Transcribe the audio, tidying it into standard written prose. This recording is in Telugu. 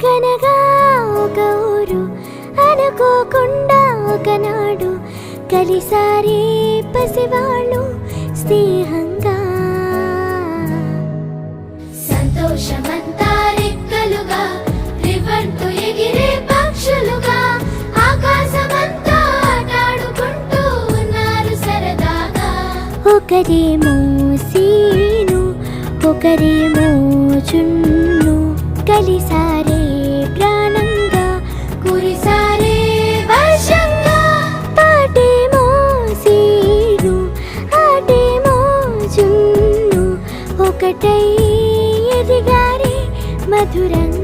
అనగనగా ఒక ఊరు అనుకోకుండా ఒకనాడు కలిసారే పసివాళ్ళు స్నేహంగా. సంతోషమంతా రెక్కలుగా రివంటు ఎగిరే పక్షులుగా ఆకాశమంతా ఆటాడుకుంటూ ఉన్నారు సరదాగా. ఒకరేమో సీను ఒకరేమో చున్ను కలిసారే ప్రాణంగా కురిసారే వర్షంగా. పాటేమో సీను ఆటేమో చున్ను ఒకటై ఎదిగారే మధురంగా.